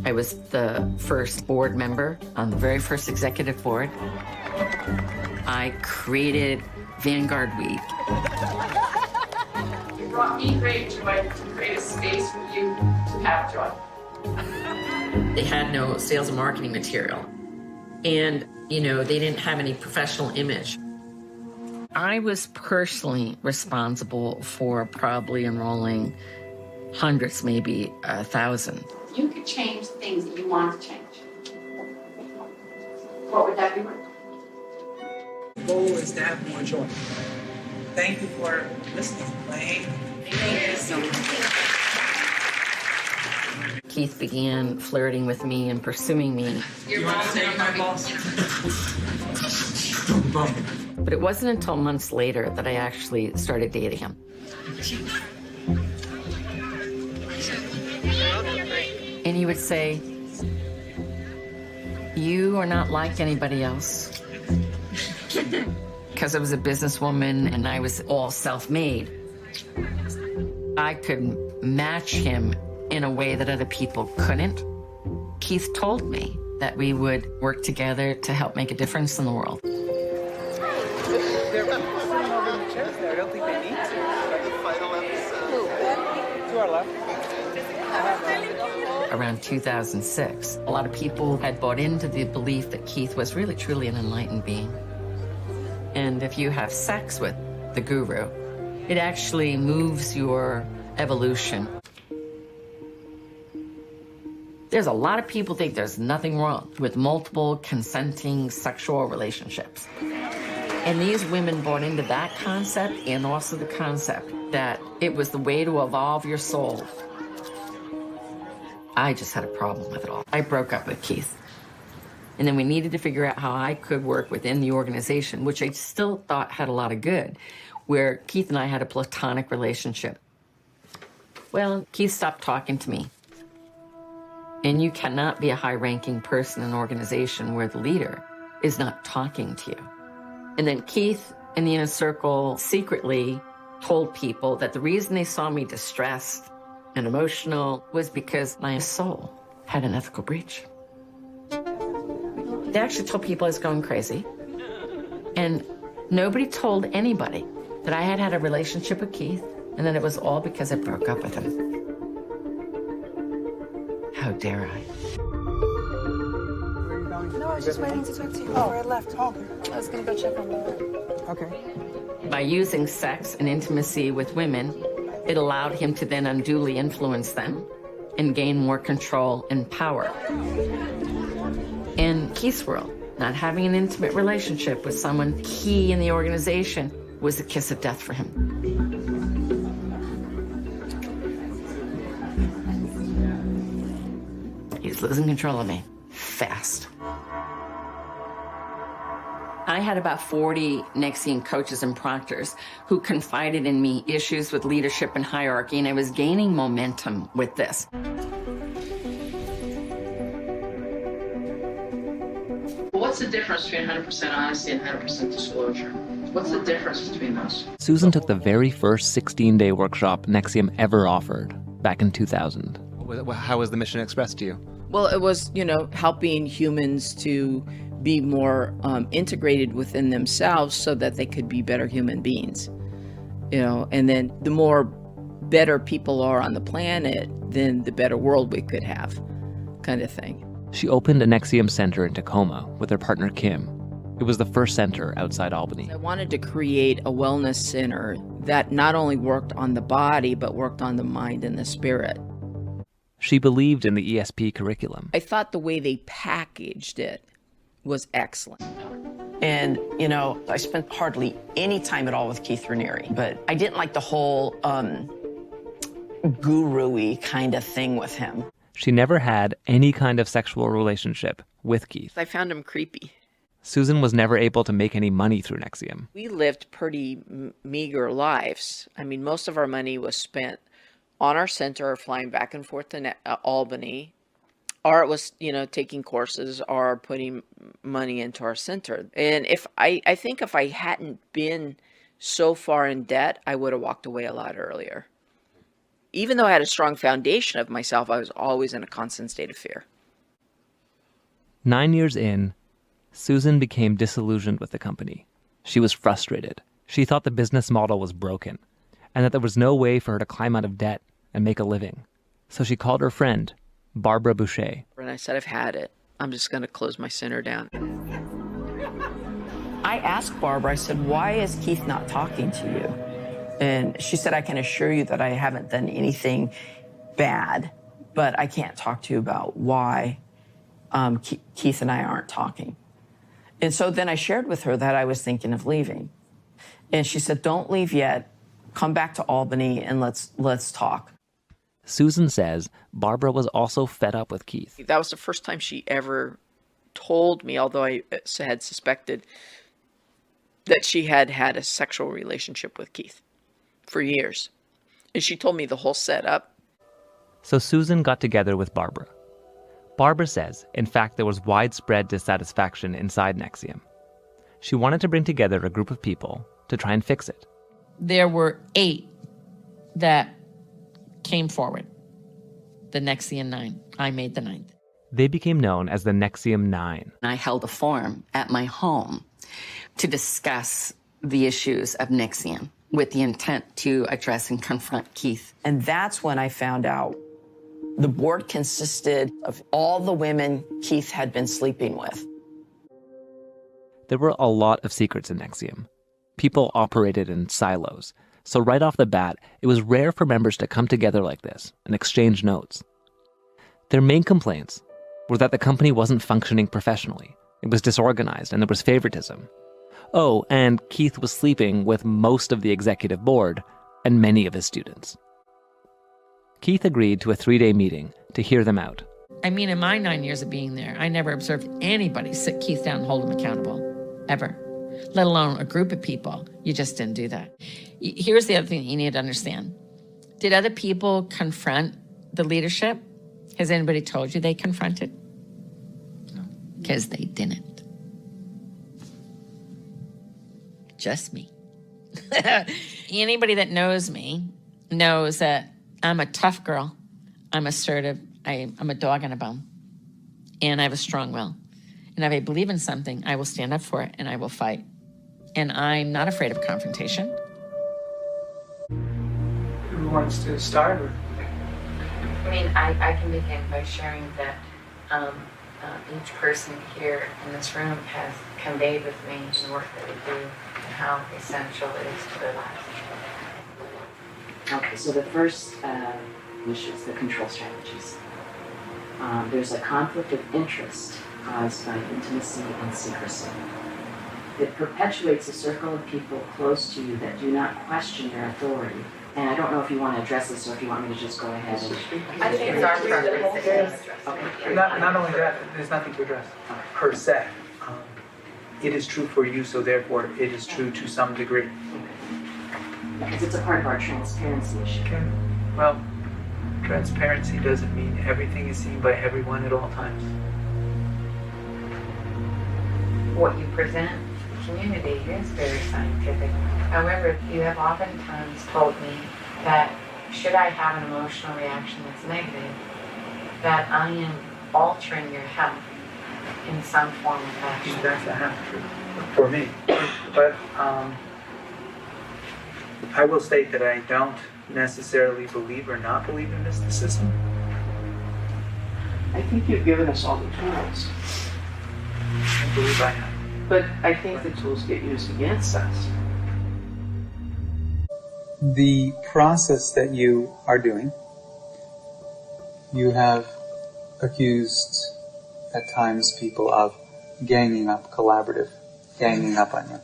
I was the first board member on the very first executive board. I created Vanguard Week. You brought me great joy to create a space for you to have joy. They had no sales and marketing material. And, you know, they didn't have any professional image. I was personally responsible for probably enrolling hundreds, maybe 1,000. You could change things that you want to change. What would that be? The goal is to have more joy. Thank you for listening, Wayne. Thank you so much. Keith began flirting with me and pursuing me. You want to take my boss? But it wasn't until months later that I actually started dating him. And he would say, "You are not like anybody else." Because I was a businesswoman and I was all self-made. I could match him in a way that other people couldn't. Keith told me that we would work together to help make a difference in the world. They're sitting over in the chairs there. I don't think they need to. The final episode. To our left. Around 2006, a lot of people had bought into the belief that Keith was really, truly an enlightened being. And if you have sex with the guru, it actually moves your evolution. There's a lot of people think there's nothing wrong with multiple consenting sexual relationships. And these women bought into that concept and also the concept that it was the way to evolve your soul. I just had a problem with it all. I broke up with Keith. And then we needed to figure out how I could work within the organization, which I still thought had a lot of good, where Keith and I had a platonic relationship. Well, Keith stopped talking to me. And you cannot be a high-ranking person in an organization where the leader is not talking to you. And then Keith in the inner circle secretly told people that the reason they saw me distressed and emotional was because my soul had an ethical breach. They actually told people I was going crazy. And nobody told anybody that I had had a relationship with Keith and that it was all because I broke up with him. How dare I? Where are you going? No, I was just waiting to talk to you before I left. Oh, I was gonna go check on them. okay. By using sex and intimacy with women, it allowed him to then unduly influence them and gain more control and power. In Keith's world, not having an intimate relationship with someone key in the organization was the kiss of death for him. He's losing control of me fast. I had about 40 NXIVM coaches and proctors who confided in me issues with leadership and hierarchy, and I was gaining momentum with this. What's the difference between 100% honesty and 100% disclosure? What's the difference between those? Susan took the very first 16-day workshop NXIVM ever offered back in 2000. How was the mission expressed to you? Well, it was, helping humans to be more integrated within themselves so that they could be better human beings. And then the more better people are on the planet, then the better world we could have, kind of thing. She opened an NXIVM center in Tacoma with her partner Kim. It was the first center outside Albany. I wanted to create a wellness center that not only worked on the body, but worked on the mind and the spirit. She believed in the ESP curriculum. I thought the way they packaged it was excellent. And, I spent hardly any time at all with Keith Raniere, but I didn't like the whole guru-y kind of thing with him. She never had any kind of sexual relationship with Keith. I found him creepy. Susan was never able to make any money through NXIVM. We lived pretty meager lives. I mean, most of our money was spent on our center or flying back and forth to Albany, or it was, taking courses or putting money into our center. And I think if I hadn't been so far in debt, I would have walked away a lot earlier. Even though I had a strong foundation of myself, I was always in a constant state of fear. 9 years in, Susan became disillusioned with the company. She was frustrated. She thought the business model was broken and that there was no way for her to climb out of debt and make a living. So she called her friend, Barbara Boucher. And I said, I've had it. I'm just going to close my center down. I asked Barbara, I said, why is Keith not talking to you? And she said, I can assure you that I haven't done anything bad, but I can't talk to you about why Keith and I aren't talking. And so then I shared with her that I was thinking of leaving. And she said, don't leave yet. Come back to Albany and let's talk. Susan says Barbara was also fed up with Keith. That was the first time she ever told me, although I had suspected, that she had had a sexual relationship with Keith for years. And she told me the whole setup. So Susan got together with Barbara. Barbara says, in fact, there was widespread dissatisfaction inside NXIVM. She wanted to bring together a group of people to try and fix it. There were 8 that came forward. The NXIVM Nine. I made the 9th. They became known as the NXIVM Nine. I held a forum at my home to discuss the issues of NXIVM with the intent to address and confront Keith. And that's when I found out the board consisted of all the women Keith had been sleeping with. There were a lot of secrets in NXIVM. People operated in silos. So right off the bat, it was rare for members to come together like this and exchange notes. Their main complaints were that the company wasn't functioning professionally. It was disorganized and there was favoritism. Oh, and Keith was sleeping with most of the executive board and many of his students. Keith agreed to a 3-day meeting to hear them out. I mean, in my 9 years of being there, I never observed anybody sit Keith down and hold him accountable, ever. Let alone a group of people. You just didn't do that. Here's the other thing that you need to understand. Did other people confront the leadership? Has anybody told you they confronted? No. Because they didn't. Just me. Anybody that knows me knows that I'm a tough girl. I'm assertive. I'm a dog on a bone. And I have a strong will. And if I believe in something, I will stand up for it and I will fight. And I'm not afraid of confrontation. Who wants to start? I mean, I can begin by sharing that each person here in this room has conveyed with me the work that we do and how essential it is to their lives. Okay, so the first issue is the control strategies. There's a conflict of interest caused by intimacy and secrecy. It perpetuates a circle of people close to you that do not question your authority. And I don't know if you want to address this or if you want me to just go ahead and... I think it's our preference. Okay. Not only that, there's nothing to address per se. It is true for you, so therefore it is true to some degree. Because it's a part of our transparency issue. Okay. Well, transparency doesn't mean everything is seen by everyone at all times. What you present to the community is very scientific. However, you have oftentimes told me that should I have an emotional reaction that's negative, that I am altering your health in some form of fashion. That's a half truth for me. But I will state that I don't necessarily believe or not believe in mysticism. I think you've given us all the tools. I believe I have. But I think the tools get used against us. The process that you are doing, you have accused at times people of ganging up on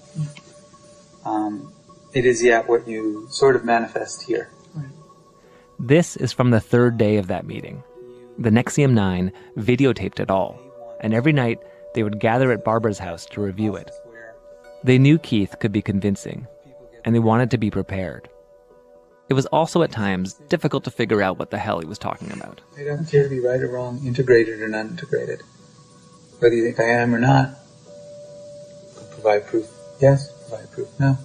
you. It is yet what you sort of manifest here. This is from the 3rd day of that meeting. The NXIVM Nine videotaped it all, and every night they would gather at Barbara's house to review it. They knew Keith could be convincing, and they wanted to be prepared. It was also at times difficult to figure out what the hell he was talking about. I don't care to be right or wrong, integrated or not integrated. Whether you think I am or not, provide proof. Yes, provide proof. No.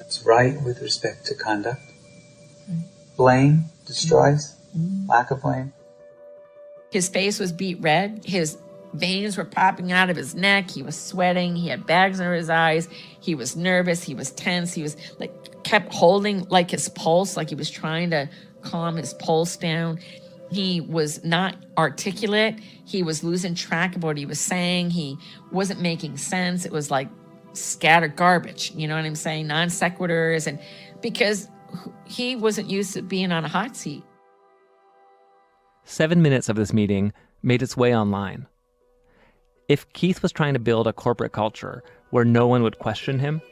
It's right with respect to conduct. Blame destroys. Lack of blame. His face was beet red. His veins were popping out of his neck. He was sweating. He had bags under his eyes. He was nervous. He was tense. He was kept holding his pulse, like he was trying to calm his pulse down. He was not articulate. He was losing track of what he was saying. He wasn't making sense. It was like scattered garbage. You know what I'm saying? Non sequiturs. And because he wasn't used to being on a hot seat. 7 minutes of this meeting made its way online. If Keith was trying to build a corporate culture where no one would question him,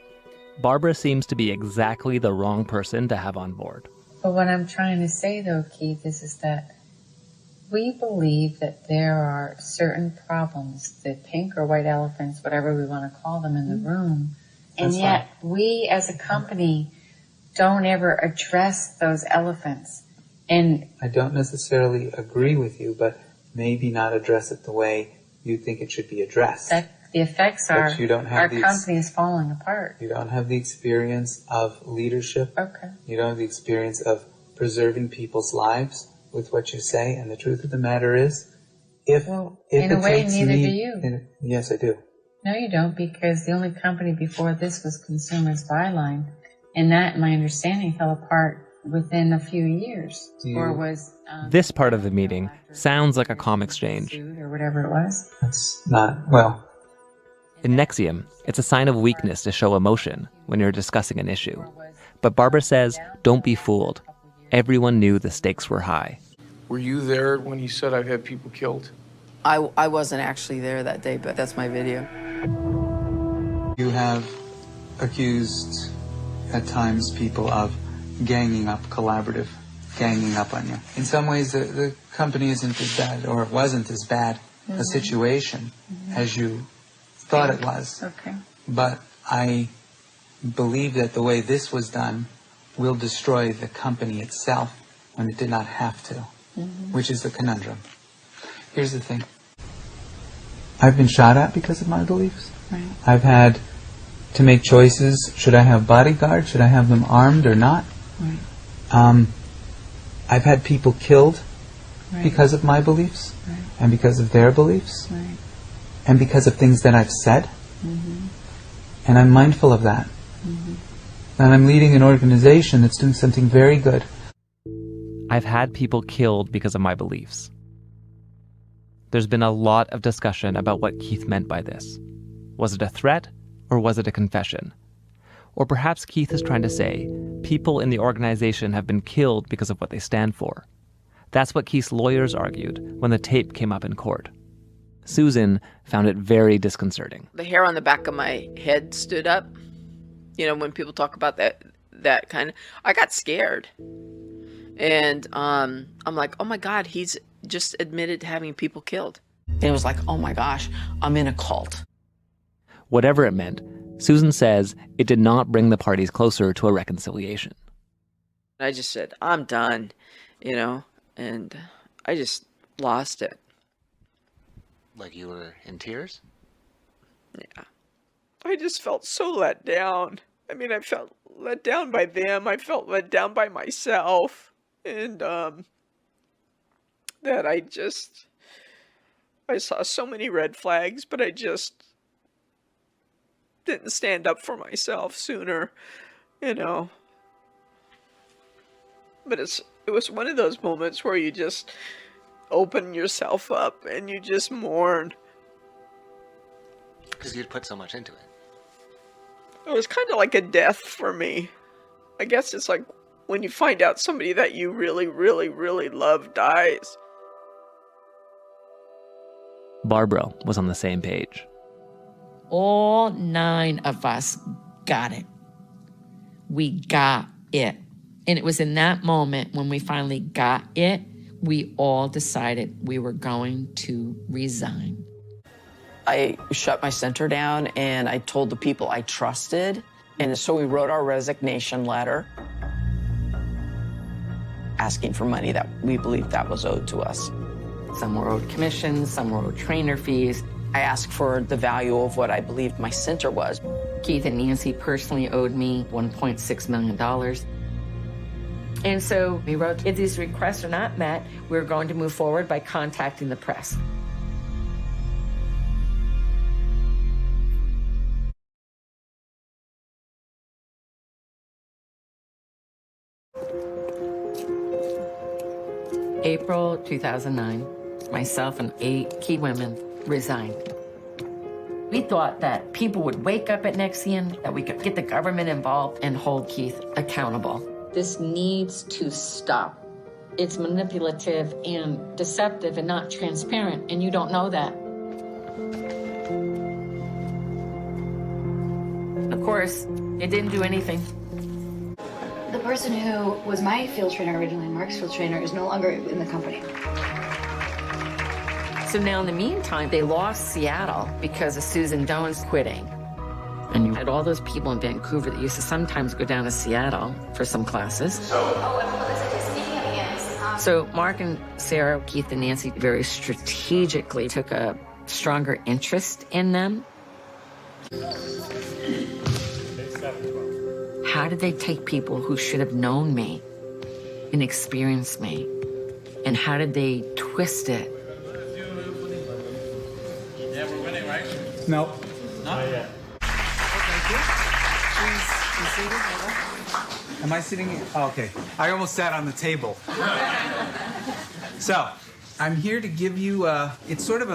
Barbara seems to be exactly the wrong person to have on board. But what I'm trying to say, though, Keith, is that we believe that there are certain problems, the pink or white elephants, whatever we want to call them, in the room. And yet we as a company don't ever address those elephants. And I don't necessarily agree with you, but maybe not address it the way you think it should be addressed. the effects are But you don't have our the company is falling apart. You don't have the experience of leadership. Okay. You don't have the experience of preserving people's lives with what you say. And the truth of the matter is, if in a it way, takes neither me, do you. Yes, I do. No, you don't, because the only company before this was Consumers Byline, and that, my understanding, fell apart within a few years, or was This part of the meeting sounds like a calm exchange. or whatever it was. That's not, well. In NXIVM, it's a sign of weakness to show emotion when you're discussing an issue. But Barbara says, don't be fooled. Everyone knew the stakes were high. Were you there when he said I've had people killed? I wasn't actually there that day, but that's my video. You have accused at times people of ganging up, collaborative, ganging up on you. In some ways, the company isn't as bad, or it wasn't as bad a situation as you thought it was. Okay. But I believe that the way this was done will destroy the company itself when it did not have to, which is the conundrum. Here's the thing. I've been shot at because of my beliefs. Right. I've had to make choices. Should I have bodyguards? Should I have them armed or not? Right. I've had people killed Right. because of my beliefs Right. and because of their beliefs Right. and because of things that I've said. And I'm mindful of that. And I'm leading an organization that's doing something very good. I've had people killed because of my beliefs. There's been a lot of discussion about what Keith meant by this. Was it a threat, or was it a confession? Or perhaps Keith is trying to say, people in the organization have been killed because of what they stand for. That's what Keith's lawyers argued when the tape came up in court. Susan found it very disconcerting. The hair on the back of my head stood up. You know, when people talk about that kind of, I got scared. And I'm like, oh my God, he's just admitted to having people killed. And it was like, oh my gosh, I'm in a cult. Whatever it meant, Susan says it did not bring the parties closer to a reconciliation. I just said, I'm done, you know, and I just lost it. Like you were in tears? Yeah. I just felt so let down. I mean, I felt let down by them. I felt let down by myself. And, that I saw so many red flags, but I just didn't stand up for myself sooner, you know. But it was one of those moments where you just open yourself up and you just mourn. Because you'd put so much into it. It was kind of like a death for me. I guess it's like when you find out somebody that you really, really, really love dies. Barbara was on the same page. All 9 of us got it. We got it. And it was in that moment when we finally got it, we all decided we were going to resign. I shut my center down and I told the people I trusted. And so we wrote our resignation letter asking for money that we believed that was owed to us. Some were owed commissions, some were owed trainer fees. I asked for the value of what I believed my center was. Keith and Nancy personally owed me $1.6 million. And so we wrote, if these requests are not met, we're going to move forward by contacting the press. April 2009, myself and 8 key women resigned. We thought that people would wake up at NXIVM, that we could get the government involved and hold Keith accountable. This needs to stop. It's manipulative and deceptive and not transparent, and you don't know that. Of course, it didn't do anything. The person who was my field trainer originally, Mark's field trainer, is no longer in the company. So now in the meantime, they lost Seattle because of Susan Doan's quitting. And you had all those people in Vancouver that used to sometimes go down to Seattle for some classes. So Mark and Sarah, Keith and Nancy very strategically took a stronger interest in them. How did they take people who should have known me and experienced me? And how did they twist it? Yeah, we're winning, right? No. Not yet. Am I sitting here? Oh, okay. I almost sat on the table. So, I'm here to give you, it's sort of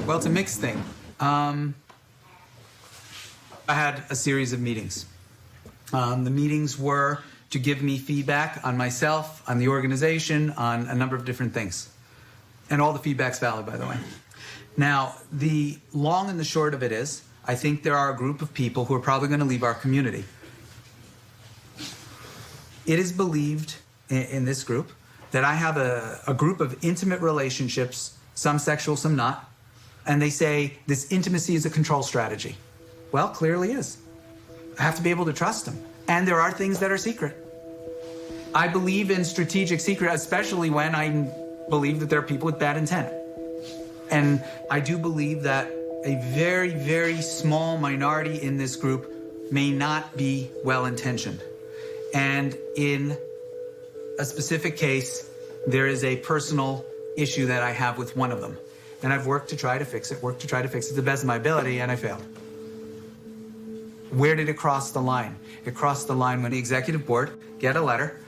it's a mixed thing. I had a series of meetings. The meetings were to give me feedback on myself, on the organization, on a number of different things. And all the feedback's valid, by the way. Now, the long and the short of it is, I think there are a group of people who are probably going to leave our community. It is believed in this group that I have a group of intimate relationships, some sexual, some not, and they say this intimacy is a control strategy. Well, clearly is. I have to be able to trust them. And there are things that are secret. I believe in strategic secret, especially when I believe that there are people with bad intent. And I do believe that a very, very small minority in this group may not be well-intentioned. And in a specific case, there is a personal issue that I have with one of them. And I've worked to try to fix it to the best of my ability, and I failed. Where did it cross the line? It crossed the line when the executive board get a letter,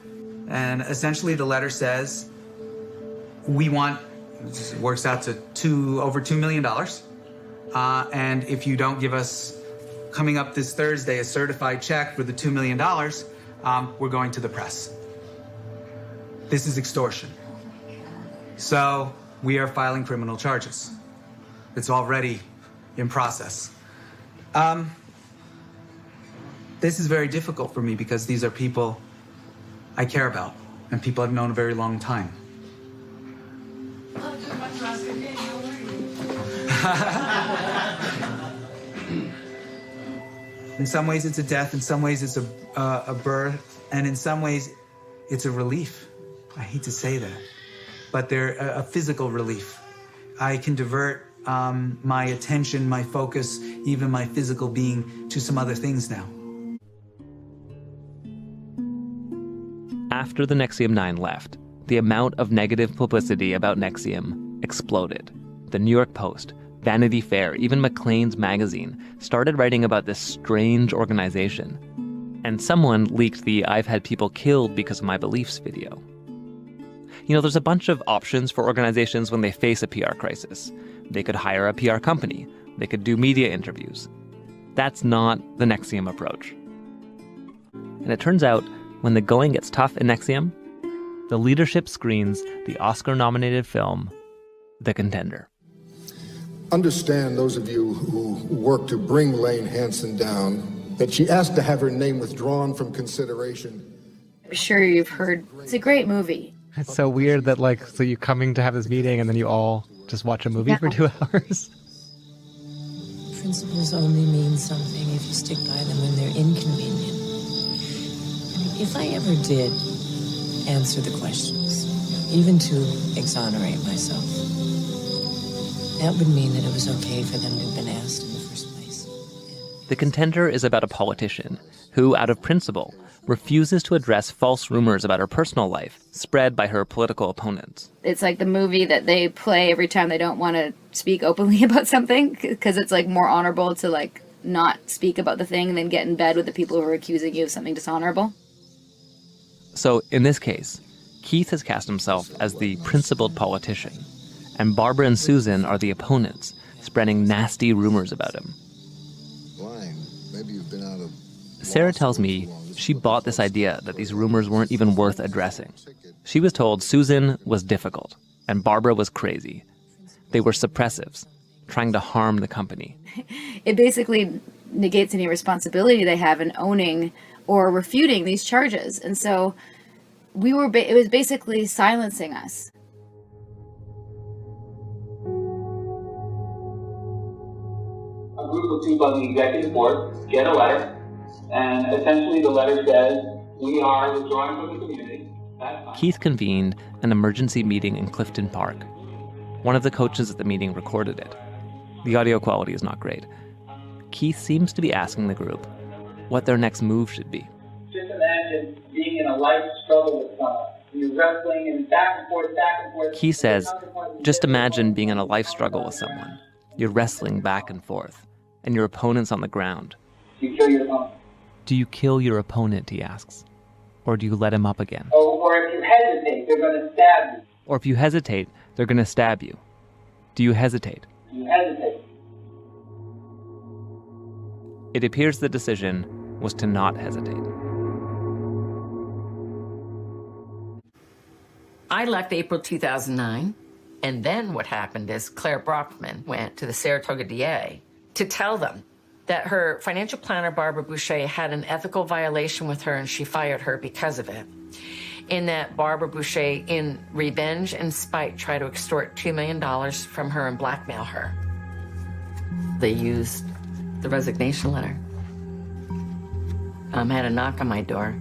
and essentially the letter says, we want, it works out to over $2 million. And if you don't give us, coming up this Thursday, a certified check for the $2 million, we're going to the press. This is extortion. So we are filing criminal charges. It's already in process. This is very difficult for me because these are people I care about and people I've known a very long time. In some ways it's a death, in some ways it's a birth, and in some ways it's a relief. I hate to say that, but they're a physical relief. I can divert my attention, my focus, even my physical being to some other things now. After the NXIVM Nine left, the amount of negative publicity about NXIVM exploded. The New York Post, Vanity Fair, even Maclean's magazine started writing about this strange organization. And someone leaked the "I've had people killed because of my beliefs" video. You know, there's a bunch of options for organizations when they face a PR crisis. They could hire a PR company. They could do media interviews. That's not the NXIVM approach. And it turns out, when the going gets tough in NXIVM, the leadership screens the Oscar-nominated film, The Contender. Understand, those of you who work to bring Lane Hansen down, that she asked to have her name withdrawn from consideration. I'm sure you've heard, it's a great movie. It's so weird that, like, so you're coming to have this meeting and then you all just watch a movie for 2 hours. Principles only mean something if you stick by them when they're inconvenient. If I ever did answer the questions, even to exonerate myself, that would mean that it was okay for them to have been asked in the first place. The Contender is about a politician who, out of principle, refuses to address false rumors about her personal life spread by her political opponents. It's like the movie that they play every time they don't want to speak openly about something, because it's like more honorable to like not speak about the thing and then get in bed with the people who are accusing you of something dishonorable. So in this case, Keith has cast himself as the principled politician, and Barbara and Susan are the opponents, spreading nasty rumors about him. Maybe you've been out of... Sarah tells me she bought this idea that these rumors weren't even worth addressing. She was told Susan was difficult and Barbara was crazy. They were suppressives, trying to harm the company. It basically negates any responsibility they have in owning or refuting these charges. And so it was basically silencing us. A group of people on the executive board get a letter, and essentially the letter says, we are withdrawing from the community. Keith convened an emergency meeting in Clifton Park. One of the coaches at the meeting recorded it. The audio quality is not great. Keith seems to be asking the group what their next move should be. Just imagine being in a life struggle with someone. You're wrestling and back and forth, back and forth. Keith says, just imagine being in a life struggle with someone. You're wrestling back and forth, and your opponent's on the ground. Do you kill your opponent? Do you kill your opponent, he asks. Or do you let him up again? Or if you hesitate, they're going to stab you. Or if you hesitate, they're going to stab you. Do you hesitate? Do you hesitate? It appears the decision was to not hesitate. I left April 2009, and then what happened is Claire Brockman went to the Saratoga DA to tell them that her financial planner, Barbara Boucher, had an ethical violation with her and she fired her because of it. In that Barbara Boucher, in revenge and spite, tried to extort $2 million from her and blackmail her. They used the resignation letter. I had a knock on my door,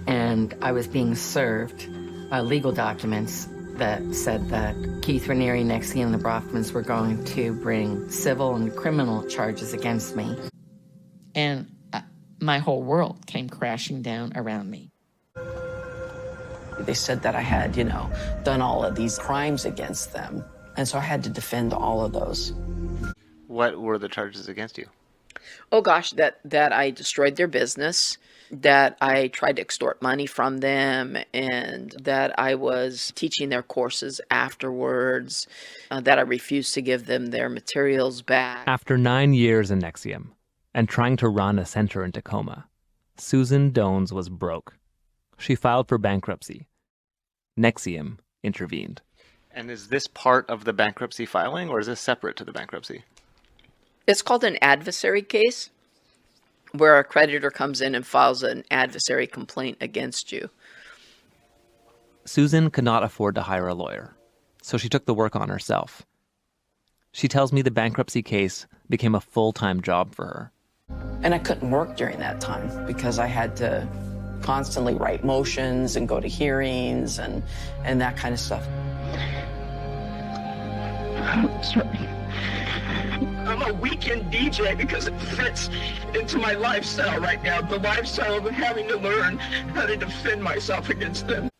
and I was being served legal documents that said that Keith Raniere, NXIVM, and the Brockmans were going to bring civil and criminal charges against me. And my whole world came crashing down around me. They said that I had, done all of these crimes against them. And so I had to defend all of those. What were the charges against you? Oh gosh, that I destroyed their business, that I tried to extort money from them, and that I was teaching their courses afterwards, that I refused to give them their materials back. After 9 years in NXIVM and trying to run a center in Tacoma, Susan Dones was broke. She filed for bankruptcy. NXIVM intervened. And is this part of the bankruptcy filing, or is this separate to the bankruptcy? It's called an adversary case, where a creditor comes in and files an adversary complaint against you. Susan could not afford to hire a lawyer, so she took the work on herself. She tells me the bankruptcy case became a full-time job for her. And I couldn't work during that time because I had to constantly write motions and go to hearings and that kind of stuff. I'm sorry. I'm a weekend DJ because it fits into my lifestyle right now. The lifestyle of having to learn how to defend myself against them.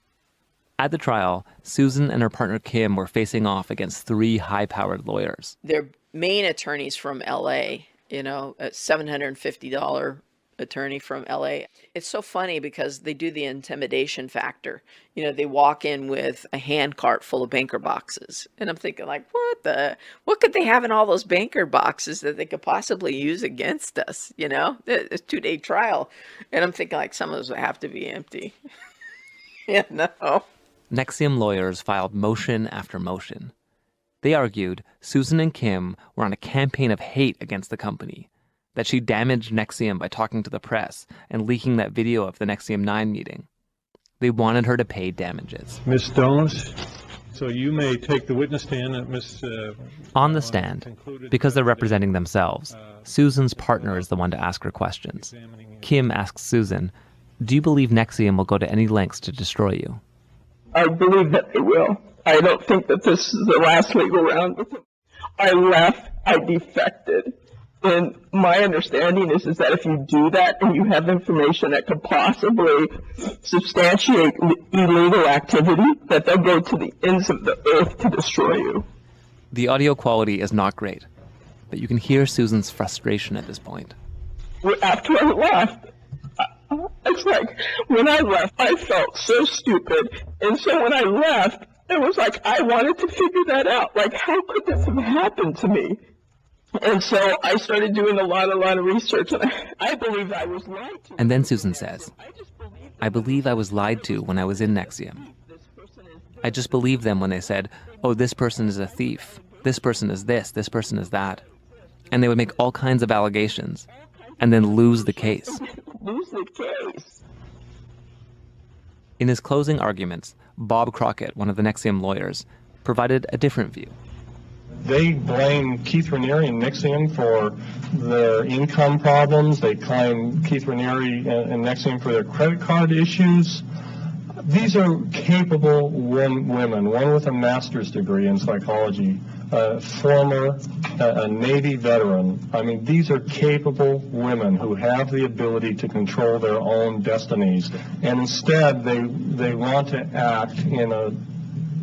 At the trial, Susan and her partner Kim were facing off against 3 high-powered lawyers. Their main attorneys from L.A., a $750 attorney from LA. It's so funny because they do the intimidation factor. They walk in with a hand cart full of banker boxes. And I'm thinking like, what could they have in all those banker boxes that they could possibly use against us? It's a 2-day trial. And I'm thinking like some of those would have to be empty. NXIVM lawyers filed motion after motion. They argued Susan and Kim were on a campaign of hate against the company, that she damaged NXIVM by talking to the press and leaking that video of the NXIVM Nine meeting. They wanted her to pay damages. Ms. Dones, so you may take the witness stand, Ms. On the stand, because they're representing themselves, Susan's partner is the one to ask her questions. Kim asks Susan, do you believe NXIVM will go to any lengths to destroy you? I believe that they will. I don't think that this is the last legal round with them. I left, I defected. And my understanding is that if you do that and you have information that could possibly substantiate illegal activity, that they'll go to the ends of the earth to destroy you. The audio quality is not great, but you can hear Susan's frustration at this point. After I left, It's like, when I left, I felt so stupid. And so when I left, it was like I wanted to figure that out. Like, how could this have happened to me? And so I started doing a lot of research, and I believe I was lied to. And then Susan says, I believe I was lied to when I was in NXIVM. I just believed them when they said, oh, this person is a thief, this person is this person is that. And they would make all kinds of allegations and then lose the case. Lose the case. In his closing arguments, Bob Crockett, one of the NXIVM lawyers, provided a different view. They blame Keith Raniere and NXIVM for their income problems. They claim Keith Raniere and NXIVM for their credit card issues. These are capable women, one with a master's degree in psychology, a Navy veteran. I mean, these are capable women who have the ability to control their own destinies. And instead, they want to act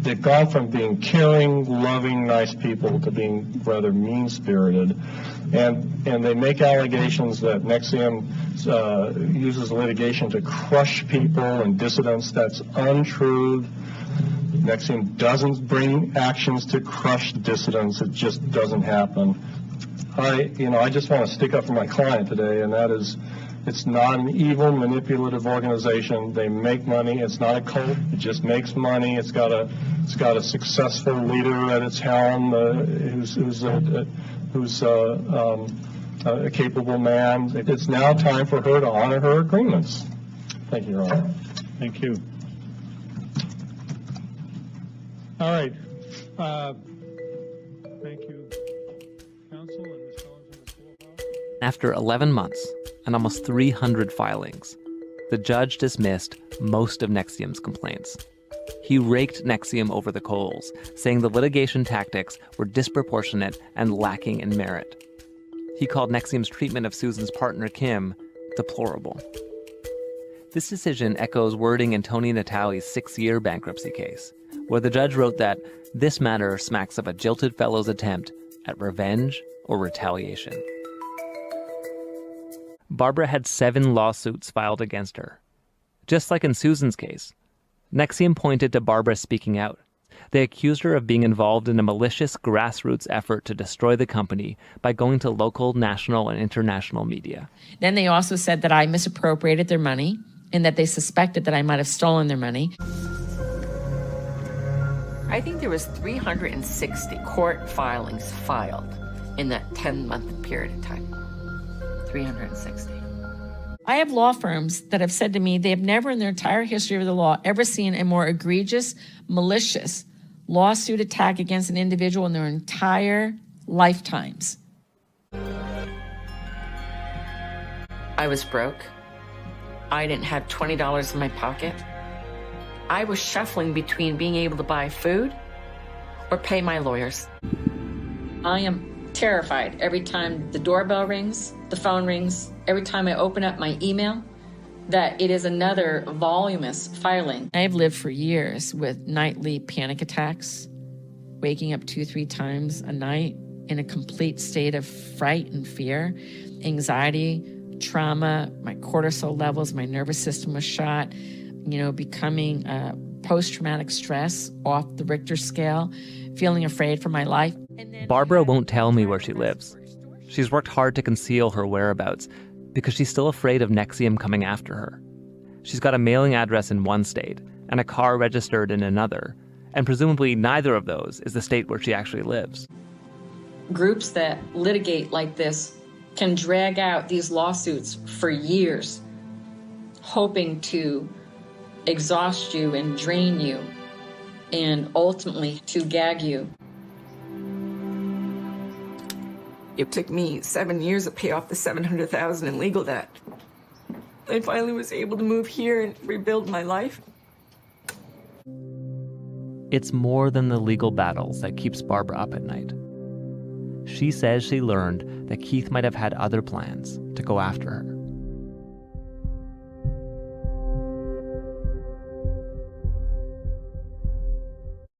they've gone from being caring, loving, nice people to being rather mean-spirited. And they make allegations that NXIVM uses litigation to crush people and dissidents. That's untrue. NXIVM doesn't bring actions to crush dissidents. It just doesn't happen. I just want to stick up for my client today, and that is, it's not an evil, manipulative organization. They make money. It's not a cult. It just makes money. It's got a successful leader at its helm who's a capable man. It's now time for her to honor her agreements. Thank you, Your Honor. Thank you. All right. Thank you, counsel, and Ms. Collins in the schoolhouse. After 11 months and almost 300 filings, the judge dismissed most of NXIVM's complaints. He raked NXIVM over the coals, saying the litigation tactics were disproportionate and lacking in merit. He called NXIVM's treatment of Susan's partner, Kim, deplorable. This decision echoes wording in Tony Natale's 6-year bankruptcy case, where the judge wrote that this matter smacks of a jilted fellow's attempt at revenge or retaliation. Barbara had 7 lawsuits filed against her. Just like in Susan's case, NXIVM pointed to Barbara speaking out. They accused her of being involved in a malicious grassroots effort to destroy the company by going to local, national, and international media. Then they also said that I misappropriated their money and that they suspected that I might have stolen their money. I think there was 360 court filings filed in that 10-month period of time. 360. I have law firms that have said to me they have never in their entire history of the law ever seen a more egregious, malicious lawsuit attack against an individual in their entire lifetimes. I was broke. I didn't have $20 in my pocket. I was shuffling between being able to buy food or pay my lawyers. I am terrified every time the doorbell rings, the phone rings, every time I open up my email, that it is another voluminous filing. I've lived for years with nightly panic attacks, waking up 2-3 times a night in a complete state of fright and fear, anxiety, trauma, my cortisol levels, my nervous system was shot, becoming post-traumatic stress off the Richter scale, feeling afraid for my life. Barbara won't tell me where she lives. She's worked hard to conceal her whereabouts because she's still afraid of NXIVM coming after her. She's got a mailing address in one state and a car registered in another, and presumably neither of those is the state where she actually lives. Groups that litigate like this can drag out these lawsuits for years, hoping to exhaust you and drain you, and ultimately to gag you. It took me 7 years to pay off the $700,000 in legal debt. I finally was able to move here and rebuild my life. It's more than the legal battles that keeps Barbara up at night. She says she learned that Keith might have had other plans to go after her.